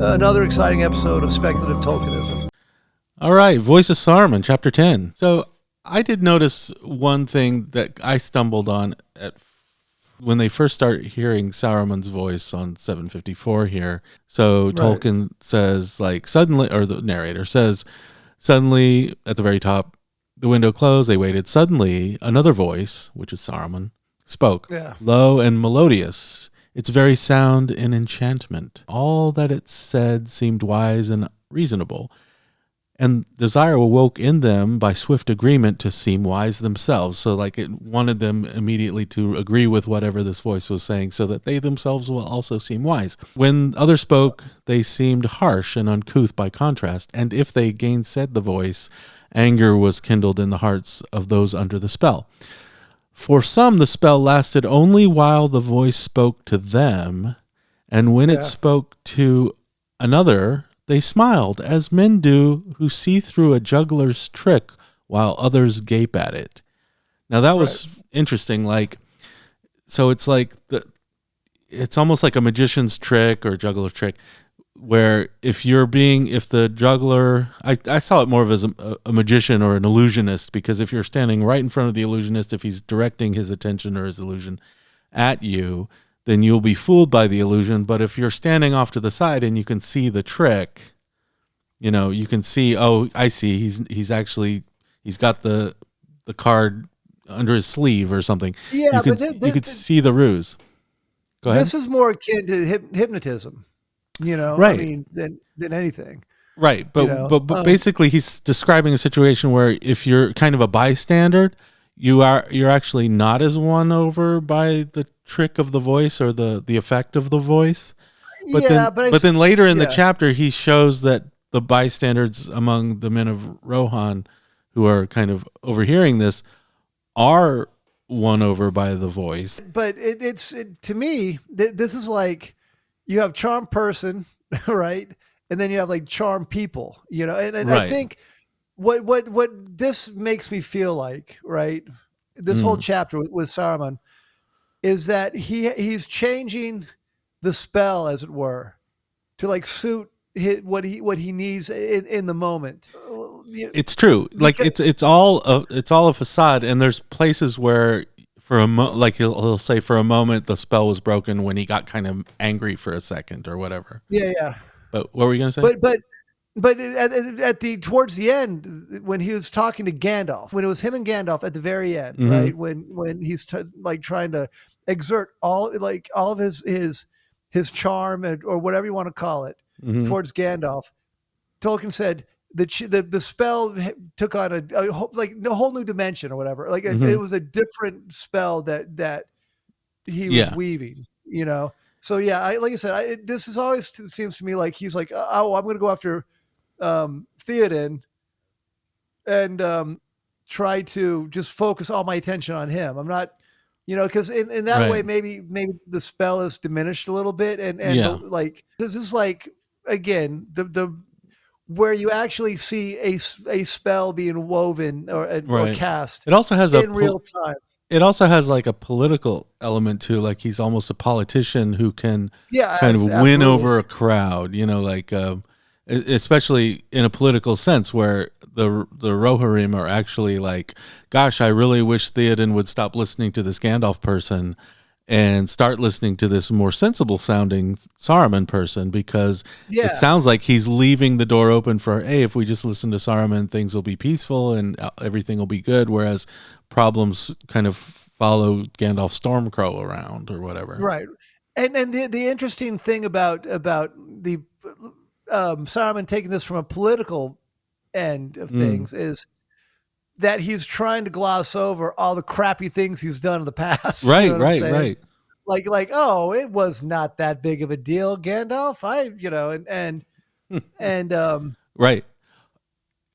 Another exciting episode of Speculative Tolkienism. All right, Voice of Saruman, Chapter 10. So I did notice one thing that I stumbled on when they first start hearing Saruman's voice on 754 here. So Right. Tolkien says, like, suddenly, or the narrator says, suddenly, at the very top, the window closed, they waited. Suddenly, another voice, which is Saruman, spoke, low and melodious. Its very sound an enchantment. All that it said seemed wise and reasonable, and desire awoke in them by swift agreement to seem wise themselves. So like it wanted them immediately to agree with whatever this voice was saying so that they themselves will also seem wise. When others spoke, they seemed harsh and uncouth by contrast, and if they gainsaid the voice, anger was kindled in the hearts of those under the spell. For some, the spell lasted only while the voice spoke to them, and when it spoke to another, they smiled, as men do who see through a juggler's trick while others gape at it. Now that was interesting. Like, so it's like it's almost like a magician's trick or juggler's trick, where if the juggler, I saw it more of as a magician or an illusionist, because if you're standing right in front of the illusionist, if he's directing his attention or his illusion at you, then you'll be fooled by the illusion. But if you're standing off to the side and you can see the trick, you can see, oh, I see, he's got the card under his sleeve or something. Yeah, you could see the ruse. Go ahead. This is more akin to hypnotism, right? I mean, than anything. Right, but basically he's describing a situation where if you're kind of a bystander, you're actually not as won over by the trick of the voice or the effect of the voice. But then later in the chapter, he shows that the bystanders among the men of Rohan, who are kind of overhearing this, are won over by the voice. But to me, this is like you have charm person, right? And then you have like charm people, and right. I think what this makes me feel like, right? This whole chapter with Saruman is that he's changing the spell, as it were, to like suit what he needs in the moment. It's true. Like it's all a facade, and there's places where like he'll say for a moment the spell was broken when he got kind of angry for a second or whatever. Yeah. But what were you going to say? But towards the end, when he was talking to Gandalf, when it was him and Gandalf at the very end, right? When he's trying to exert all of his charm or whatever you want to call it towards Gandalf, Tolkien said the spell took on a whole new dimension or whatever. Like it was a different spell that he was weaving, So like I said, this is always seems to me like he's like, oh, I'm going to go after Theoden and try to just focus all my attention on him. I'm not, because in that way maybe the spell is diminished a little bit, and this is like again the where you actually see a spell being woven or cast. It also has in real time. It also has like a political element too, like he's almost a politician who can kind of win over a crowd, especially in a political sense where the Rohirrim are actually like, gosh, I really wish Theoden would stop listening to this Gandalf person and start listening to this more sensible sounding Saruman person, because it sounds like he's leaving the door open for, hey, if we just listen to Saruman, things will be peaceful and everything will be good, whereas problems kind of follow Gandalf Stormcrow around or whatever. Right. And the interesting thing about the Saruman taking this from a political end of things is that he's trying to gloss over all the crappy things he's done in the past. Right. Like, oh, it was not that big of a deal, Gandalf. Right.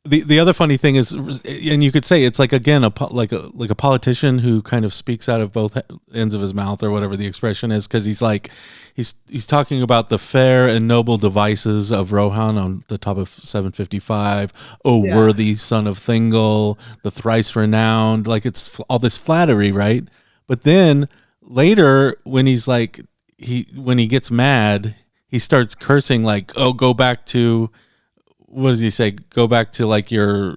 The other funny thing is, and you could say it's like, again, a politician who kind of speaks out of both ends of his mouth or whatever the expression is, because he's talking about the fair and noble devices of Rohan on the top of 755. Worthy son of Thingol, the thrice renowned, like it's all this flattery, right? But then later when when he gets mad, he starts cursing like, "Oh, go back to what does he say? Go back to like your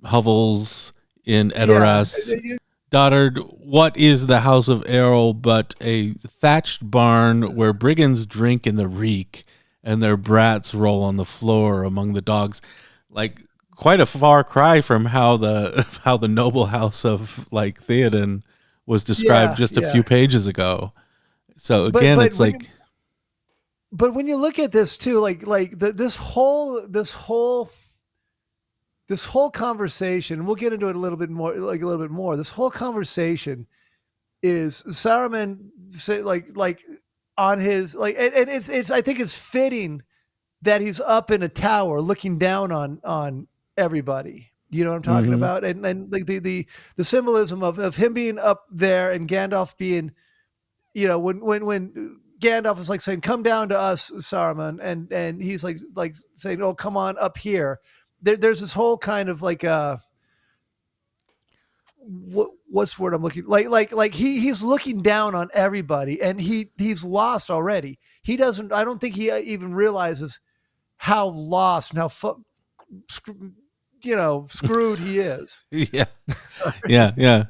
hovels in Edoras. Doddard, what is the house of Errol but a thatched barn where brigands drink in the reek and their brats roll on the floor among the dogs?" Like quite a far cry from how the noble house of like Theoden was described just a few pages ago. So again, it's like, but when you look at this too, this whole conversation, we'll get into it a little bit more. This whole conversation is Saruman say like on his and it's I think it's fitting that he's up in a tower looking down on everybody. You know what I'm talking about? And like the symbolism of him being up there and Gandalf being, when Gandalf is like saying, "Come down to us, Saruman," and he's like saying, "Oh, come on up here." There's this whole kind of like what's the word I'm looking he's looking down on everybody, and he's lost already. He doesn't. I don't think he even realizes how lost and how screwed he is. Yeah. Yeah.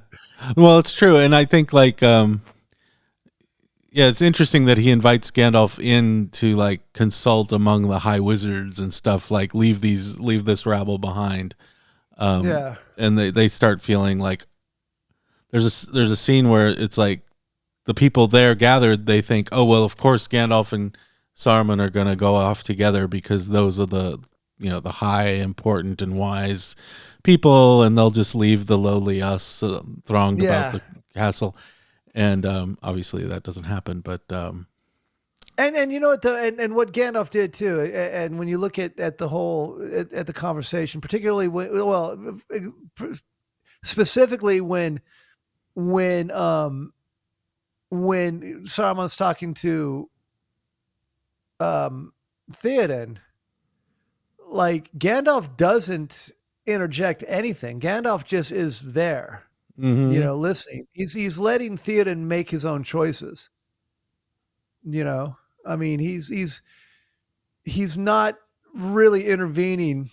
Well, it's true, and I think it's interesting that he invites Gandalf in to like consult among the high wizards and stuff, like leave this rabble behind. And they start feeling like there's a scene where it's like the people there gathered, they think, oh well, of course Gandalf and Saruman are going to go off together because those are the high, important, and wise people, and they'll just leave the lowly us thronged about the castle. And obviously that doesn't happen, but and you know what and what Gandalf did too, and when you look at the whole at the conversation, particularly specifically when Saruman's talking to Theoden, like Gandalf doesn't interject anything. Gandalf just is there. Listening. He's letting Theoden make his own choices. I mean, he's not really intervening.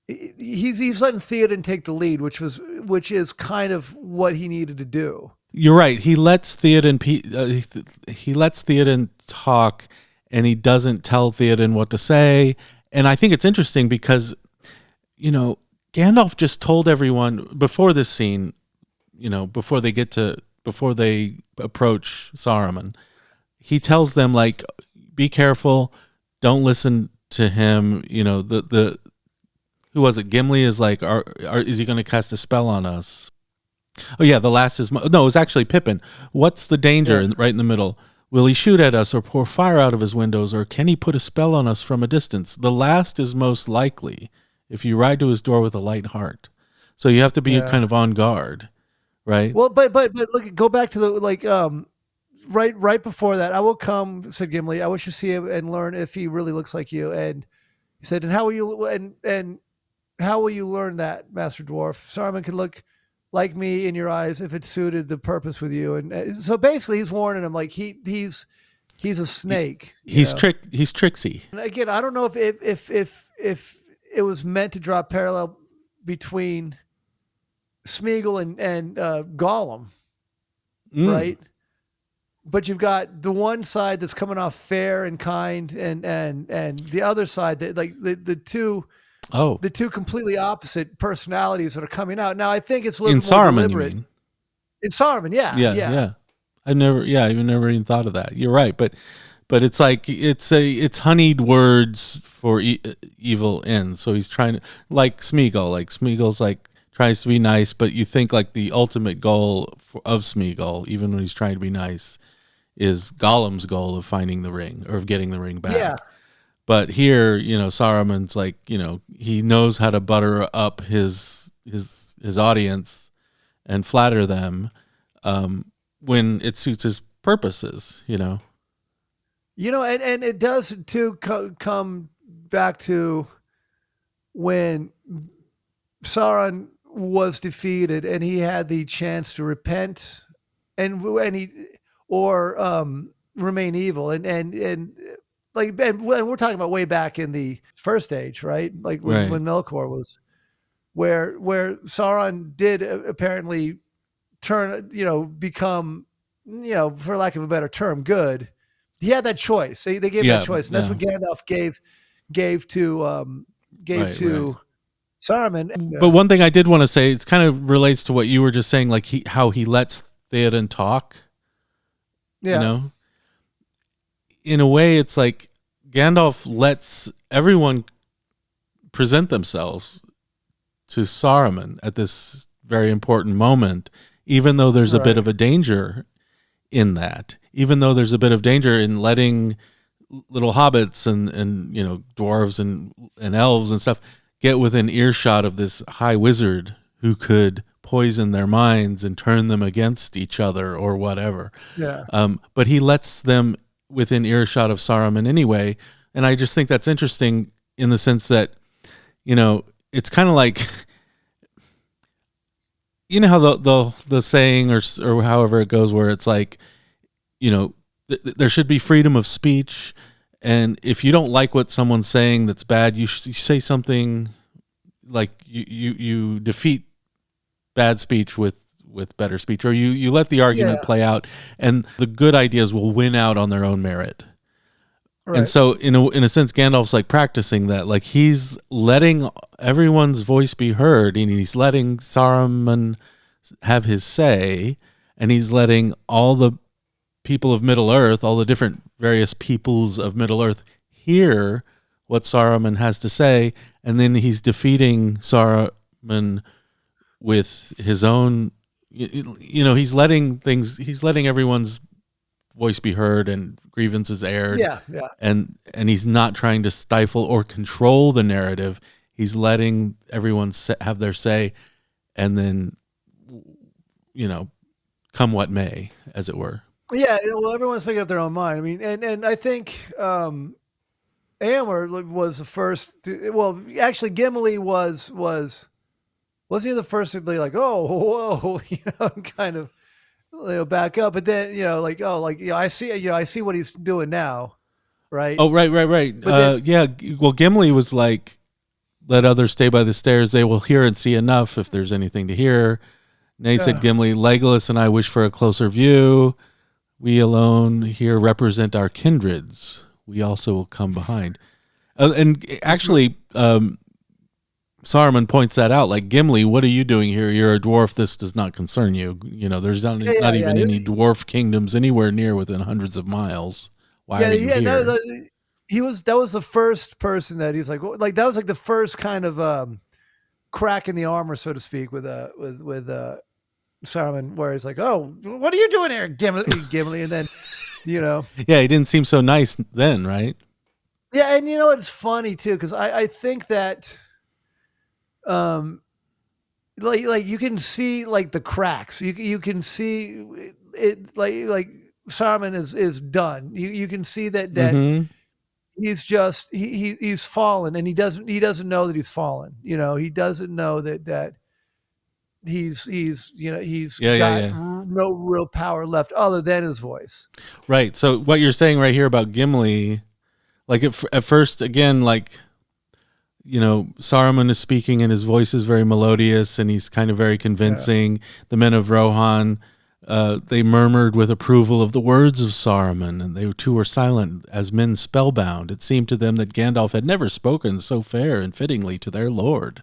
He's letting Theoden take the lead, which is kind of what he needed to do. You're right. He lets Theoden talk, and he doesn't tell Theoden what to say. And I think it's interesting because Gandalf just told everyone before this scene, before they approach Saruman, he tells them like, be careful, don't listen to him. The who was it? Gimli is like, is he going to cast a spell on us? Oh yeah, the last is no, it was actually Pippin. What's the danger? Right in the middle. Will he shoot at us or pour fire out of his windows, or can he put a spell on us from a distance? The last is most likely if you ride to his door with a light heart. So you have to be kind of on guard, right? Well, but look, go back to the right before that. "I will come," said Gimli. "I wish to see him and learn if he really looks like you." And he said, "And how will you and how will you learn that, Master Dwarf? Saruman could look like me in your eyes if it suited the purpose with you." And so basically, he's warning him like he's a snake. He's tricksy. And again, I don't know if it was meant to draw a parallel between Smeagol and Gollum, right? But you've got the one side that's coming off fair and kind, and the other side that like the two completely opposite personalities that are coming out. Now I think it's a little more Saruman, deliberate. you mean? In Saruman, yeah. I've never even thought of that. You're right, but it's like it's honeyed words for evil ends. So he's trying to, like Smeagol. Like Smeagol's like tries to be nice, but you think like the ultimate goal of Smeagol, even when he's trying to be nice, is Gollum's goal of finding the ring or of getting the ring back. Yeah. But here, Saruman's like, he knows how to butter up his audience and flatter them when it suits his purposes, And it does too come back to when Sauron was defeated and he had the chance to repent, and remain evil, and like, and we're talking about way back in the First Age, right? Like when Melkor was, where Sauron did apparently turn, become, for lack of a better term, good. He had that choice. They gave him that choice, and that's what Gandalf gave to Saruman. But one thing I did want to say, it kind of relates to what you were just saying, like how he lets Theoden talk. Yeah. In a way, it's like Gandalf lets everyone present themselves to Saruman at this very important moment, even though there's a bit of a danger in that. Even though there's a bit of danger in letting little hobbits and dwarves and elves and stuff get within earshot of this high wizard who could poison their minds and turn them against each other or whatever. Yeah. But he lets them within earshot of Saruman anyway. And I just think that's interesting in the sense that, it's kind of like, how the saying or however it goes, where it's like, there should be freedom of speech. And if you don't like what someone's saying that's bad, you say something like you defeat bad speech with better speech, or you let the argument play out, and the good ideas will win out on their own merit. Right. And so in a sense, Gandalf's like practicing that, like he's letting everyone's voice be heard, and he's letting Saruman have his say, and he's letting all the people of Middle-earth, all the different various peoples of Middle-earth hear what Saruman has to say, and then he's defeating Saruman with his own, he's letting everyone's voice be heard and grievances aired. Yeah. And he's not trying to stifle or control the narrative. He's letting everyone have their say, and then, come what may, as it were. Yeah, well, everyone's making up their own mind. I mean, and I think Eomer was the first actually Gimli wasn't he the first to be like, oh, whoa, kind of back up, but then I see what he's doing now, right? Oh, right. Well, Gimli was like, let others stay by the stairs; they will hear and see enough if there's anything to hear. Nay, said Gimli, Legolas and I wish for a closer view. We alone here represent our kindreds. We also will come behind. And actually, Saruman points that out. Like, Gimli, what are you doing here? You're a dwarf. This does not concern you. There's not even any dwarf kingdoms anywhere near within hundreds of miles. Why are you here? That was the first person that he's like that was like the first kind of crack in the armor, so to speak, with Saruman, where he's like, "Oh, what are you doing here, Gimli?" And then, yeah, he didn't seem so nice then, right? Yeah, and it's funny too, because I think that, like you can see like the cracks. You can see it like Saruman is done. You can see that he's just he's fallen, and he doesn't know that he's fallen. He doesn't know that he's got no real power left other than his voice. Right. So what you're saying right here about Gimli, like at first, again, like, Saruman is speaking and his voice is very melodious and he's kind of very convincing. The men of Rohan, they murmured with approval of the words of Saruman, and they too were silent as men spellbound. It seemed to them that Gandalf had never spoken so fair and fittingly to their lord.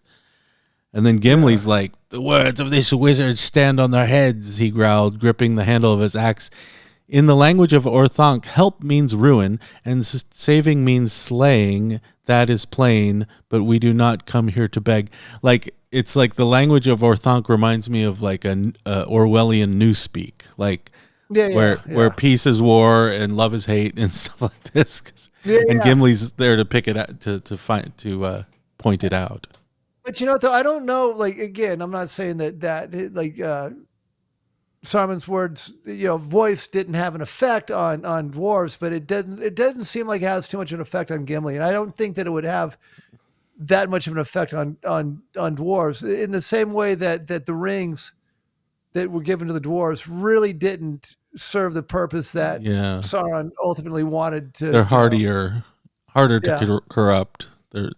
And then Gimli's like, the words of this wizard stand on their heads, he growled, gripping the handle of his axe. In the language of Orthanc, help means ruin, and saving means slaying. That is plain, but we do not come here to beg. Like, it's like the language of Orthanc reminds me of like a Orwellian newspeak, like where peace is war and love is hate and stuff like this. And Gimli's there to pick it out, to point it out. But though, I don't know. Like, again, I'm not saying that like Saruman's words, voice didn't have an effect on dwarves, but it doesn't seem like it has too much of an effect on Gimli, and I don't think that it would have that much of an effect on dwarves in the same way that the rings that were given to the dwarves really didn't serve the purpose that Sauron ultimately wanted to. They're harder to corrupt. They're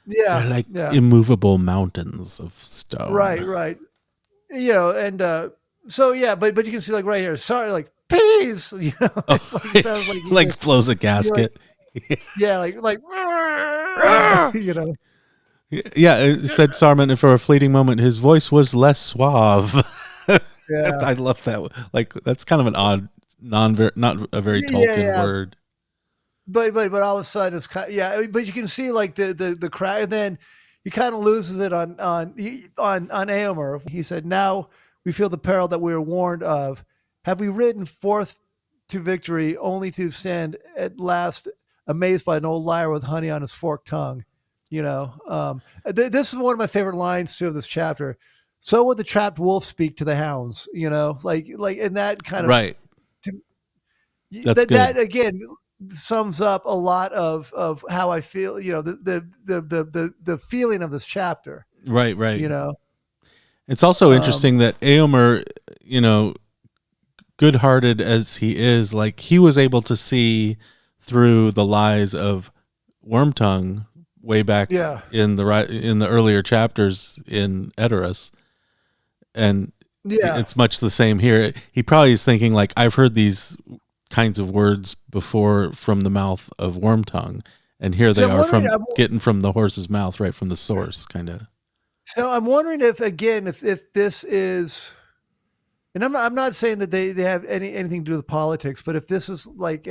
like immovable mountains of stone. Right. And so but you can see like right here, sorry, like peace. It's like, it sounds like like blows a gasket. Like Yeah, it said Saruman, for a fleeting moment, his voice was less suave. Yeah, I love that. Like that's kind of an odd, not a very Tolkien word. But all of a sudden it's kind of, but you can see like the crowd. And then he kind of loses it on Éomer. He said, "Now we feel the peril that we were warned of. Have we ridden forth to victory, only to stand at last amazed by an old liar with honey on his forked tongue?" This is one of my favorite lines too of this chapter. So would the trapped wolf speak to the hounds, like in that kind of right. That again sums up a lot of how I feel, the feeling of this chapter. Right. It's also interesting that Éomer, good-hearted as he is, like he was able to see through the lies of Wormtongue way back in the earlier chapters in Edoras, and it's much the same here. He probably is thinking like, I've heard these kinds of words before from the mouth of Wormtongue, and here they are getting from the horse's mouth, right from the source, kind of. So I'm wondering if this is, and I'm not saying that they have anything to do with politics, but if this is like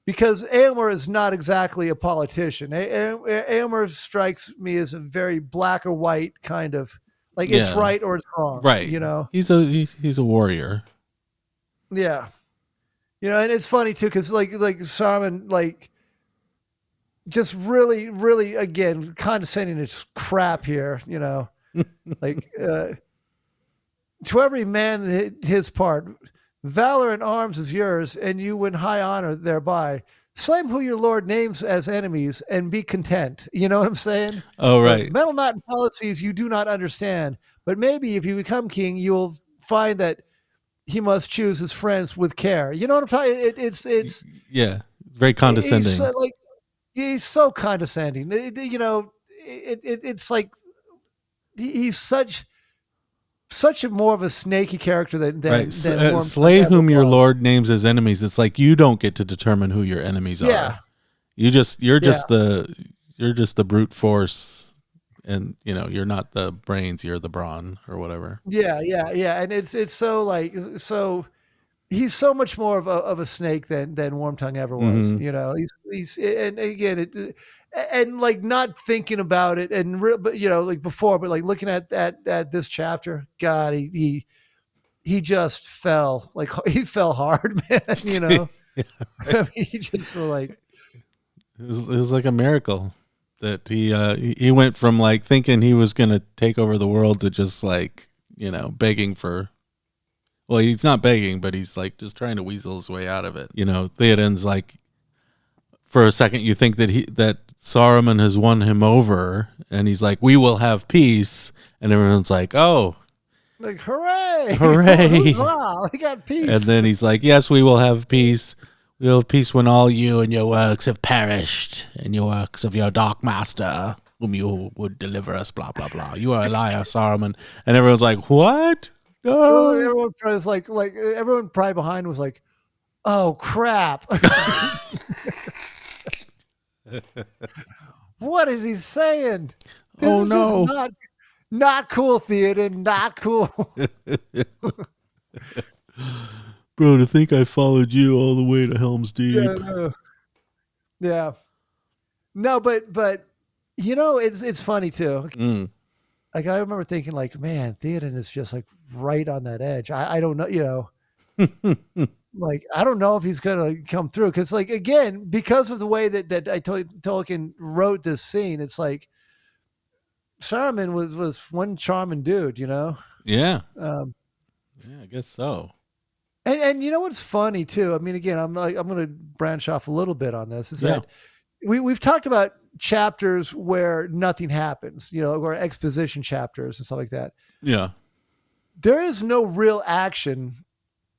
because Éomer is not exactly a politician. Éomer strikes me as a very black or white kind of, like it's right or it's wrong. Right. He's a warrior. Yeah. And it's funny too, because like Saruman, like just really, really again condescending his crap here. Like to every man his part. Valor in arms is yours, and you win high honor thereby. Slay who your lord names as enemies, and be content. You know what I'm saying? Oh, right. Meddle not in policies you do not understand, but maybe if you become king, you will find that he must choose his friends with care. You know what I'm talking? It's very condescending. He's so condescending. It's like he's such a more of a snaky character than slay whom your lord names as enemies. It's like you don't get to determine who your enemies are. You're just the brute force, and you're not the brains, you're the brawn or whatever. Yeah, and it's so he's so much more of a snake than Wormtongue ever was. Mm-hmm. He's and again and like not thinking about it, but like before, but like looking at this chapter, God, he just fell, like he fell hard, man. Yeah, right. I mean, he just like it was like a miracle that he went from like thinking he was gonna take over the world to just like begging for. Well, he's not begging, but he's like just trying to weasel his way out of it. Theoden's like, for a second, you think that Saruman has won him over, and he's like, "We will have peace," and everyone's like, "Oh, like hooray, we got peace!" And then he's like, "Yes, we will have peace. We will have peace when all you and your works have perished, and your works of your dark master, whom you would deliver us." Blah blah blah. You are a liar, Saruman. And everyone's like, "What?" No. Well, everyone was like everyone probably behind was like, "Oh crap." What is he saying? Oh no! Not cool, Theoden. Not cool. Bro, to think I followed you all the way to Helm's Deep. Yeah. No, but it's funny too. Like I remember thinking, like, man, Theoden is just like right on that edge. I don't know, like I don't know if he's gonna come through, because like again, because of the way that Tolkien wrote this scene, it's like Saruman was one charming dude, Yeah. Yeah, I guess so. And what's funny too? I mean, again, I'm gonna branch off a little bit on this. Is that we've talked about chapters where nothing happens, or exposition chapters and stuff like that. Yeah. there is no real action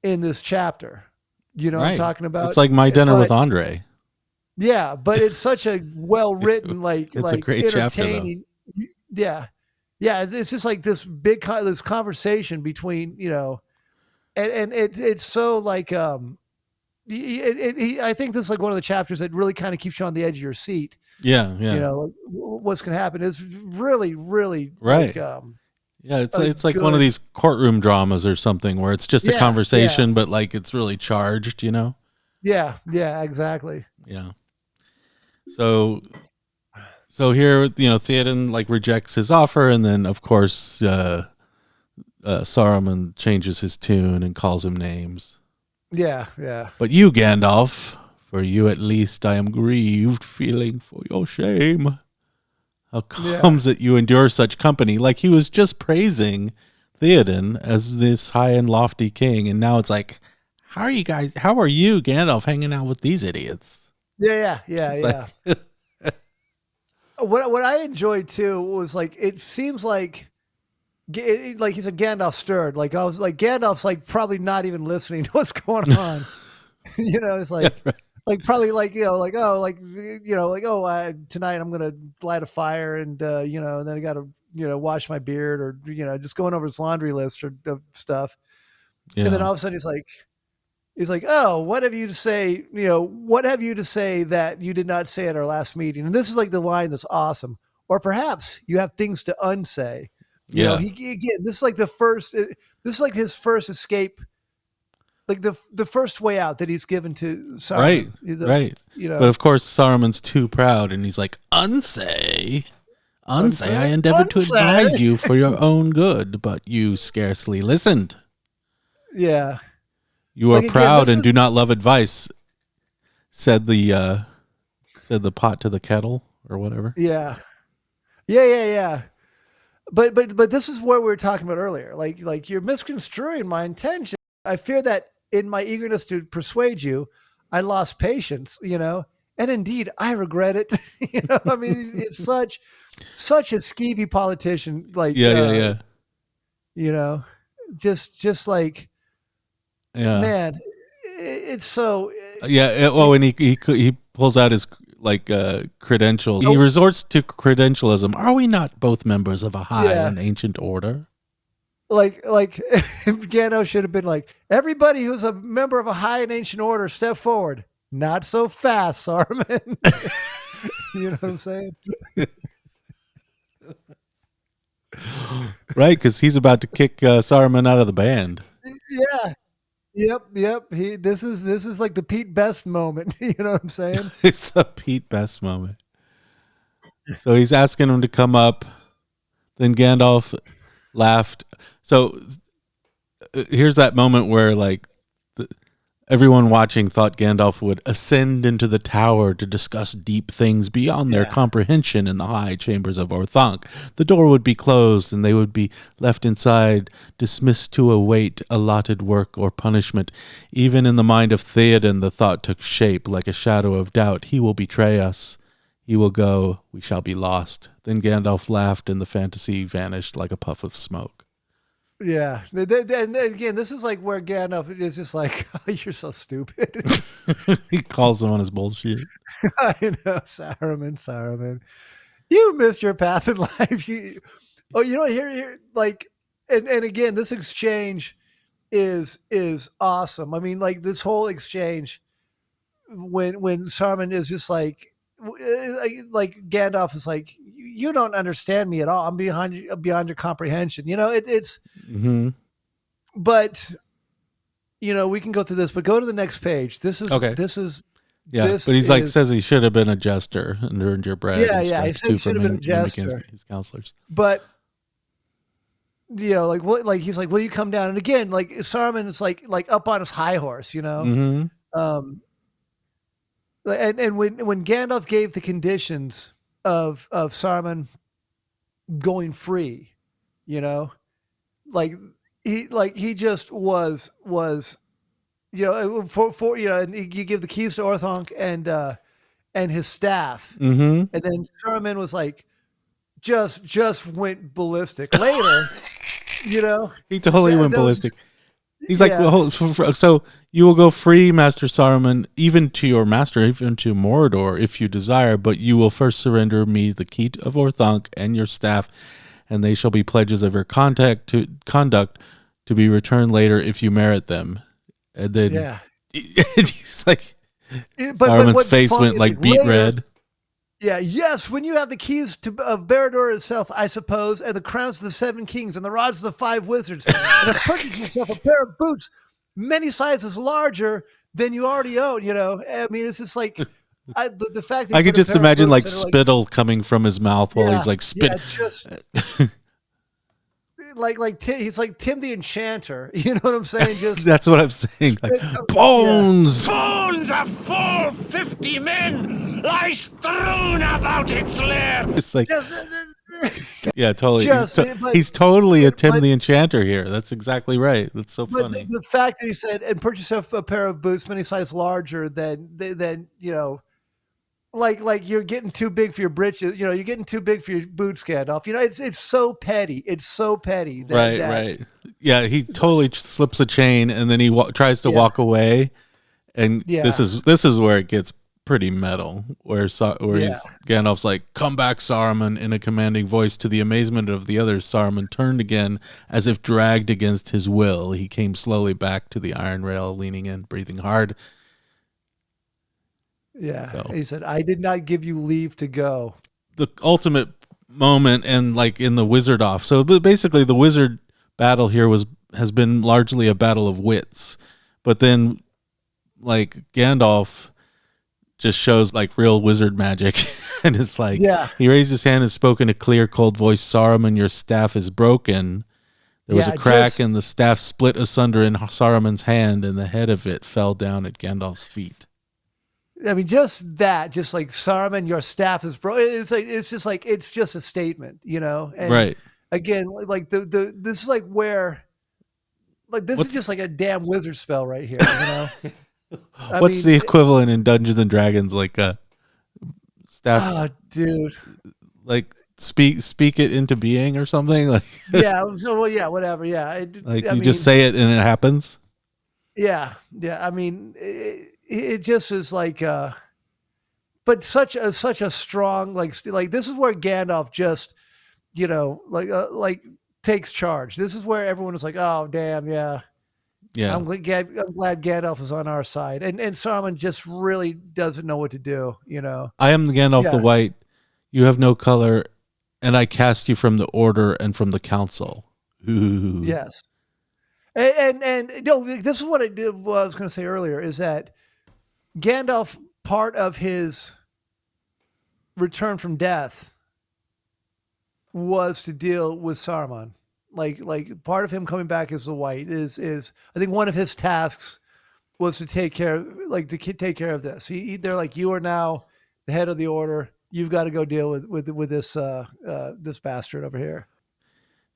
in this chapter. You know what I'm Right. talking about? It's like My Dinner But with Andre. yeah, but it's such a well written, It's a great chapter, though. entertaining. Yeah, yeah. It's just like this this conversation between and it's so like I think this is like one of the chapters that really kind of keeps you on the edge of your seat. Yeah, You yeah. know what's going to happen is really, really Right. like Yeah, a it's like one of good. these courtroom dramas or something where it's just a Yeah, yeah, conversation, but like it's really charged, yeah, yeah. Exactly. Yeah. So here, Theoden like rejects his offer, and then of course Saruman changes his tune and calls him names. Yeah, yeah. But you, Gandalf, for you at least I am grieved, feeling for your shame. How comes that you endure such company? Like he was just praising Theoden as this high and lofty king, and now it's like, how are you, Gandalf, hanging out with these idiots? Yeah, yeah, It's yeah. like, What I enjoyed too was like it seems like like he said Gandalf stirred. Like I was like Gandalf's like probably not even listening to what's going on. It's yeah, like right. like probably like like oh like like oh tonight I'm gonna light a fire and and then I gotta wash my beard or just going over his laundry list or of stuff. Yeah. And then all of a sudden he's like, oh, what have you to say? What have you to say that you did not say at our last meeting? And this is like the line that's awesome. Or perhaps you have things to unsay. Yeah. This is like the first. This is like his first escape, like the first way out that he's given to Saruman. Right. But of course, Saruman's too proud, and he's like, unsay. I endeavored to advise you for your own good, but you scarcely listened. Yeah. You are proud and do not love advice, said the pot to the kettle or whatever. Yeah. Yeah. But this is what we were talking about earlier. Like you're misconstruing my intention. I fear that in my eagerness to persuade you, I lost patience, and indeed I regret it. I mean, it's such a skeevy politician. Like, yeah. Just like, man, it's so. Yeah. And he pulls out his credentials. He resorts to credentialism. Are we not both members of a high and ancient order? Like Gandalf should have been like, everybody who's a member of a high and ancient order, step forward. Not so fast, Saruman. You know what I'm saying? Right, because he's about to kick Saruman out of the band. Yeah. Yep. This is like the Pete Best moment. You know what I'm saying? It's a Pete Best moment. So he's asking him to come up. Then Gandalf laughed. So here's that moment where everyone watching thought Gandalf would ascend into the tower to discuss deep things beyond their comprehension in the high chambers of Orthanc. The door would be closed and they would be left inside, dismissed to await allotted work or punishment. Even in the mind of Theoden, the thought took shape like a shadow of doubt. He will betray us. He will go. We shall be lost. Then Gandalf laughed and the fantasy vanished like a puff of smoke. Yeah. And again, this is like where Gandalf is just like, oh, you're so stupid. He calls him on his bullshit. I know, Saruman. You missed your path in life. Here, like, and again, this exchange is awesome. I mean, like this whole exchange when Saruman is just like Gandalf is like, you don't understand me at all. I'm beyond your comprehension. It's. Mm-hmm. But we can go through this. But go to the next page. This is okay. This is. Yeah, this but he's says he should have been a jester and earned your bread. Yeah. He said he should have been a jester. His counselors. But like he's like, will you come down? And again, like Saruman is like up on his high horse, Mm-hmm. And when Gandalf gave the conditions of Saruman going free, he just was for and you give the keys to Orthanc and his staff, mm-hmm. and then Saruman was like just went ballistic. Later You know, he totally went those, ballistic. He's like, well, so you will go free, Master Saruman, even to your master, even to Mordor, if you desire, but you will first surrender me the key of Orthanc and your staff, and they shall be pledges of your conduct to be returned later if you merit them. And then he's like, Saruman's face went like beet red. Yeah, yes, when you have the keys of Barad-dûr itself, I suppose, and the crowns of the 7 kings and the rods of the 5 wizards, and have purchased yourself a pair of boots many sizes larger than you already own, you know? I mean, it's just like, the fact that I could just imagine like spittle coming from his mouth while he's like spit. He's like Tim the Enchanter. You know what I'm saying? Just that's what I'm saying. Like, bones! Bones of full 50 men lie strewn about its lair. It's like, yeah, totally. He's totally a Tim the Enchanter here. That's exactly right. That's so funny. The fact that he said, and purchase a pair of boots many sizes larger than you know, like you're getting too big for your britches, you know, you're getting too big for your boots, Gandalf. You know, it's so petty. It's so petty. Right. Yeah, he totally slips a chain and then he tries to walk away, and this is where it gets pretty metal. Where Gandalf's like, "Come back, Saruman," in a commanding voice. To the amazement of the others, Saruman turned again, as if dragged against his will. He came slowly back to the iron rail, leaning in, breathing hard. Yeah, so he said, "I did not give you leave to go." The ultimate moment, and like in the wizard off. So basically, the wizard battle here has been largely a battle of wits, but then like Gandalf just shows like real wizard magic, and it's like he raised his hand and spoke in a clear, cold voice. "Saruman, your staff is broken." There was a crack, and the staff split asunder in Saruman's hand, and the head of it fell down at Gandalf's feet. I mean, just like Saruman, your staff is broken. It's just a statement, you know. And right. Again, like this is like where, like this is just like a damn wizard spell right here, you know. What's the equivalent in Dungeons and Dragons? Like a staff. Oh, dude. Like speak it into being or something. Like whatever. Yeah. Just say it and it happens. Yeah. I mean. It just is like, but such a strong like this is where Gandalf just, you know, like takes charge. This is where everyone is like, oh damn, yeah. I'm glad Gandalf is on our side, and Saruman just really doesn't know what to do. You know, I am Gandalf the White. You have no color, and I cast you from the Order and from the Council. Ooh. Yes, and no, this is what I was going to say earlier is that Gandalf, part of his return from death was to deal with Saruman. Like part of him coming back as the White is I think one of his tasks was to take care of this. They're like, you are now the head of the Order. You've got to go deal with this this bastard over here.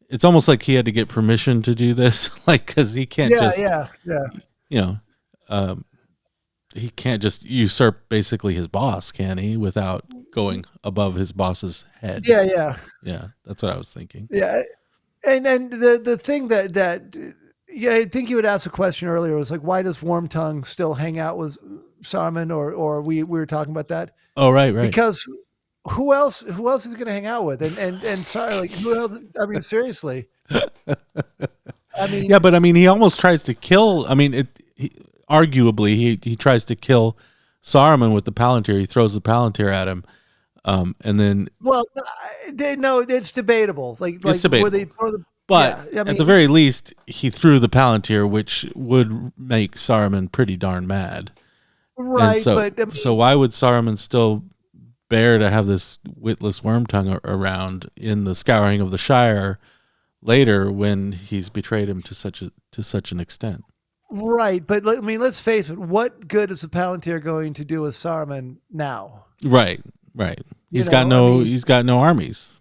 It's almost like he had to get permission to do this, like because he can't you know, he can't just usurp basically his boss, can he? Without going above his boss's head. Yeah. That's what I was thinking. Yeah, and the thing that I think you had asked a question earlier was like, why does Wormtongue still hang out with Saruman, or we were talking about that? Oh, right. Because who else is going to hang out with? And sorry, like who else? I mean, seriously. I mean, yeah, but I mean, he almost tries to kill. I mean, arguably, he tries to kill Saruman with the Palantir. He throws the Palantir at him, and then. Well, no, it's debatable. It's debatable. Where they throw the, but at the very least, he threw the Palantir, which would make Saruman pretty darn mad. Right. So why would Saruman still bear to have this witless Wormtongue around in the Scouring of the Shire later when he's betrayed him to such an extent? Right, but I mean, let's face it. What good is the Palantir going to do with Saruman now? Right. He's got no armies.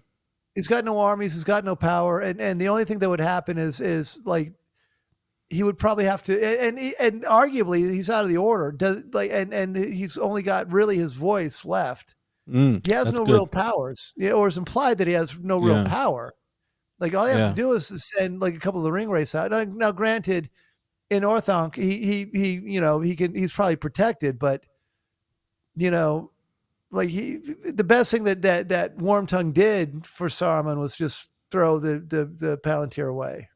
He's got no armies. He's got no power, and the only thing that would happen is like he would probably have to, and arguably he's out of the Order. And he's only got really his voice left. He has no real powers, or it's implied that he has no real power. Like all you have to do is send like a couple of the ring wraiths out. Now granted, in Orthanc, he's probably protected, but like the best thing that Wormtongue did for Saruman was just throw the Palantir away.